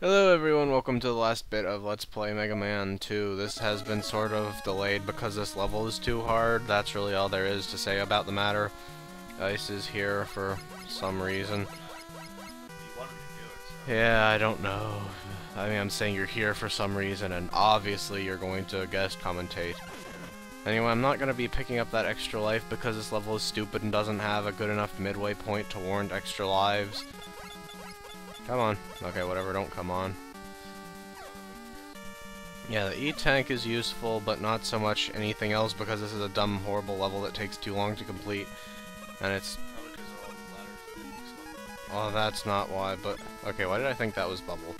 Hello everyone, welcome to the last bit of Let's Play Mega Man 2. This has been sort of delayed because this level is too hard. That's really all there is to say about the matter. Ice is here for some reason. Yeah, I don't know. I mean, I'm saying you're here for some reason, and obviously you're going to guest commentate. Anyway, I'm not going to be picking up that extra life because this level is stupid and doesn't have a good enough midway point to warrant extra lives. Come on. Okay, whatever, don't come on. Yeah, the E-Tank is useful, but not so much anything else because this is a dumb, horrible level that takes too long to complete. And it's... Well, that's not why, but... Okay, why did I think that was Bubble?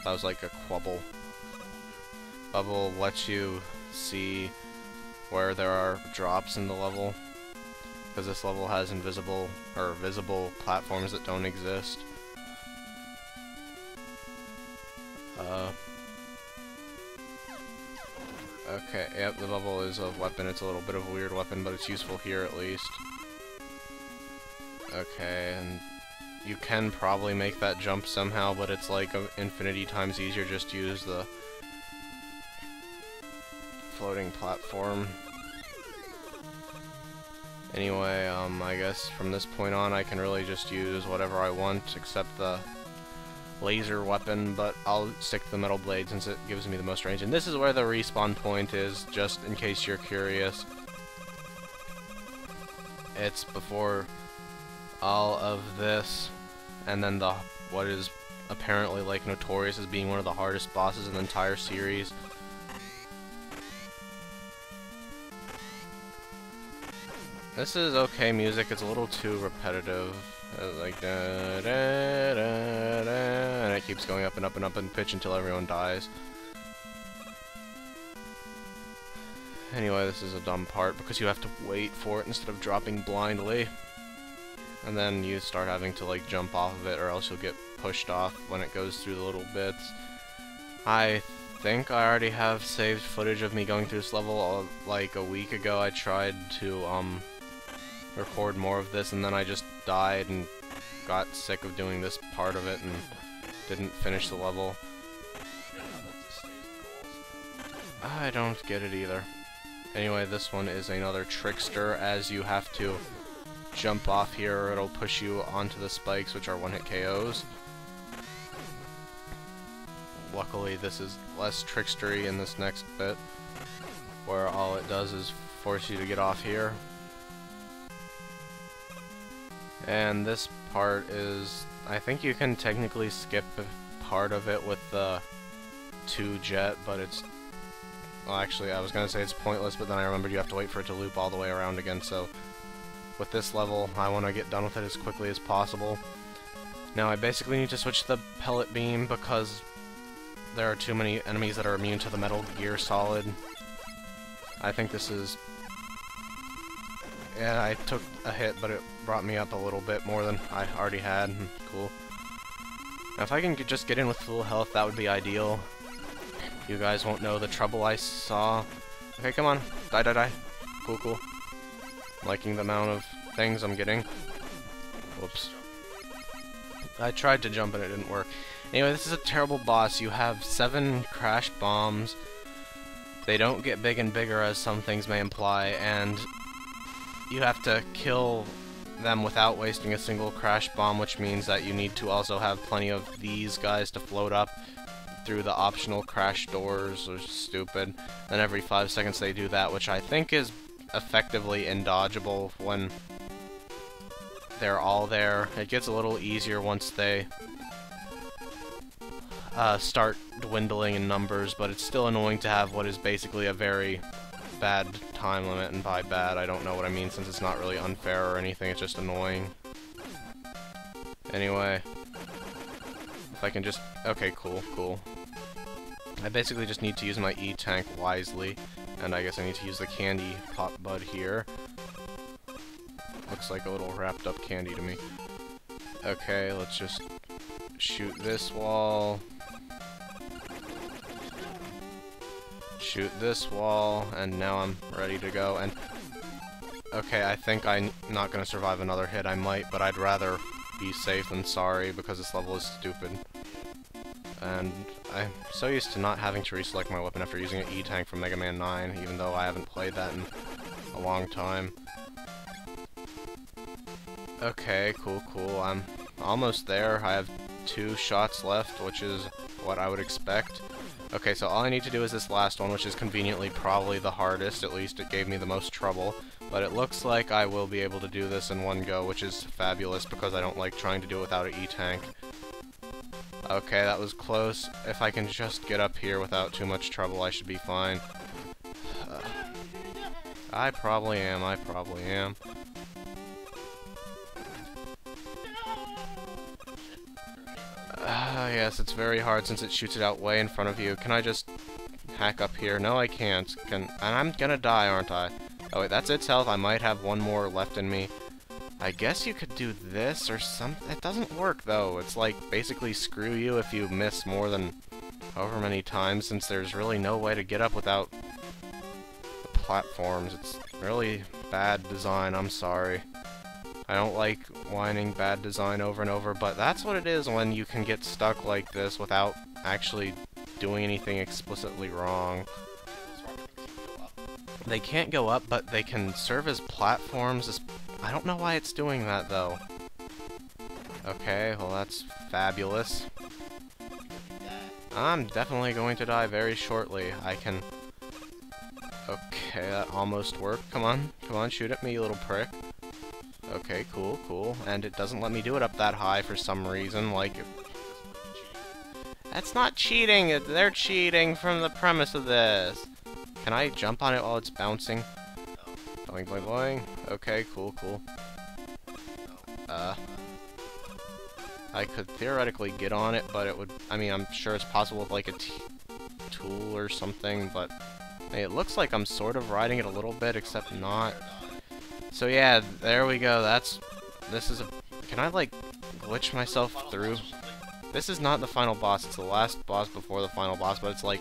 That was like a Quubble. Bubble lets you see where there are drops in the level. Because this level has invisible, or visible platforms that don't exist. Okay, yep, the bubble is a weapon. It's a little bit of a weird weapon, but it's useful here at least. Okay, and you can probably make that jump somehow, but it's like infinity times easier just to use the floating platform. Anyway, I guess from this point on I can really just use whatever I want except the laser weapon, but I'll stick to the metal blade since it gives me the most range. And this is where the respawn point is, just in case you're curious. It's before all of this, and then the what is apparently like notorious as being one of the hardest bosses in the entire series. This is okay music, it's a little too repetitive. Like da da da da, and it keeps going up and up and up in pitch until everyone dies. Anyway, this is a dumb part because you have to wait for it instead of dropping blindly. And then you start having to like jump off of it or else you'll get pushed off when it goes through the little bits. I think I already have saved footage of me going through this level. Like a week ago I tried to record more of this and then I just died and got sick of doing this part of it and didn't finish the level. I don't get it either. Anyway, this one is another trickster, as you have to jump off here or it'll push you onto the spikes, which are one-hit KOs. Luckily this is less trickstery in this next bit, where all it does is force you to get off here. And this part is, I think you can technically skip part of it with the 2 jet, but it's, well actually I was gonna say it's pointless, but then I remembered you have to wait for it to loop all the way around again, so with this level I want to get done with it as quickly as possible. Now I basically need to switch to the pellet beam because there are too many enemies that are immune to the Metal Gear Solid. I think this is... Yeah, I took a hit, but it brought me up a little bit more than I already had. Cool. Now, if I can just get in with full health, that would be ideal. You guys won't know the trouble I saw. Okay, come on. Die, die, die. Cool, cool. I'm liking the amount of things I'm getting. Whoops. I tried to jump and it didn't work. Anyway, this is a terrible boss. You have 7 crashed bombs. They don't get big and bigger as some things may imply, and you have to kill them without wasting a single crash bomb, which means that you need to also have plenty of these guys to float up through the optional crash doors, which is stupid. And every 5 seconds they do that, which I think is effectively indodgeable when they're all there. It gets a little easier once they start dwindling in numbers, but it's still annoying to have what is basically a very bad time limit, and by bad I don't know what I mean since it's not really unfair or anything, it's just annoying. Anyway, if I can just... Okay, cool, cool. I basically just need to use my E-Tank wisely, and I guess I need to use the candy pop bud here. Looks like a little wrapped up candy to me. Okay, let's just shoot this wall. Shoot this wall, and now I'm ready to go, and... Okay, I think I'm not gonna survive another hit. I might, but I'd rather be safe than sorry, because this level is stupid. And I'm so used to not having to reselect my weapon after using an E-Tank from Mega Man 9, even though I haven't played that in a long time. Okay, cool. I'm almost there. I have 2 shots left, which is what I would expect. Okay, so all I need to do is this last one, which is conveniently probably the hardest. At least it gave me the most trouble. But it looks like I will be able to do this in one go, which is fabulous because I don't like trying to do it without an E-Tank. Okay, that was close. If I can just get up here without too much trouble, I should be fine. I probably am. Yes, it's very hard since it shoots it out way in front of you. Can I just hack up here? No, I can't. And I'm gonna die, aren't I? Oh wait, that's its health. I might have one more left in me. I guess you could do this or something. It doesn't work, though. It's like, basically screw you if you miss more than however many times, since there's really no way to get up without the platforms. It's really bad design, I'm sorry. I don't like whining bad design over and over, but that's what it is when you can get stuck like this without actually doing anything explicitly wrong. They can't go up, but they can serve as platforms. I don't know why it's doing that, though. Okay, well that's fabulous. I'm definitely going to die very shortly. I can... Okay, that almost worked. Come on, shoot at me, you little prick. Okay, cool. And it doesn't let me do it up that high for some reason, like... That's not cheating! They're cheating from the premise of this! Can I jump on it while it's bouncing? Boing, boing, boing. Okay, cool. I could theoretically get on it, but it would... I mean, I'm sure it's possible with, like, a tool or something, but... It looks like I'm sort of riding it a little bit, except not. So yeah, there we go. This is a... Can I, like, glitch myself through? This is not the final boss. It's the last boss before the final boss, but it's like...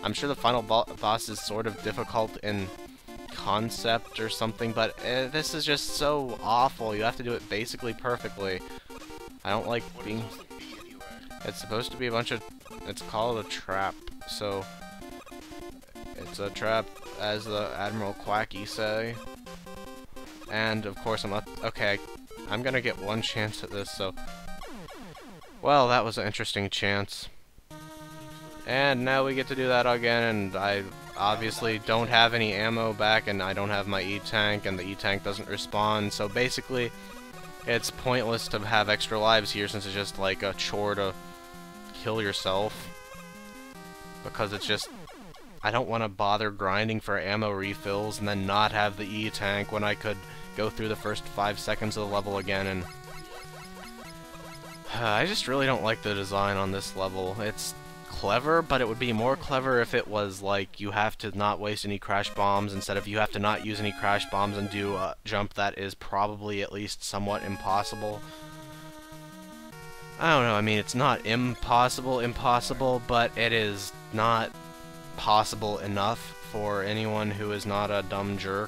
I'm sure the final boss is sort of difficult in concept or something, but this is just so awful. You have to do it basically perfectly. I don't like being... It's supposed to be a bunch of... It's called a trap, so... It's a trap, as the Admiral Quacky say. And, of course, I'm up... Okay, I'm gonna get one chance at this, so... Well, that was an interesting chance. And now we get to do that again, and I obviously don't have any ammo back, and I don't have my E-Tank, and the E-Tank doesn't respawn, so basically, it's pointless to have extra lives here, since it's just like a chore to kill yourself. Because it's just... I don't want to bother grinding for ammo refills and then not have the E-Tank when I could go through the first 5 seconds of the level again, and... I just really don't like the design on this level. It's clever, but it would be more clever if it was like you have to not waste any crash bombs instead of you have to not use any crash bombs and do a jump that is probably at least somewhat impossible. I don't know, I mean, it's not impossible, but it is not possible enough for anyone who is not a dumb jerk.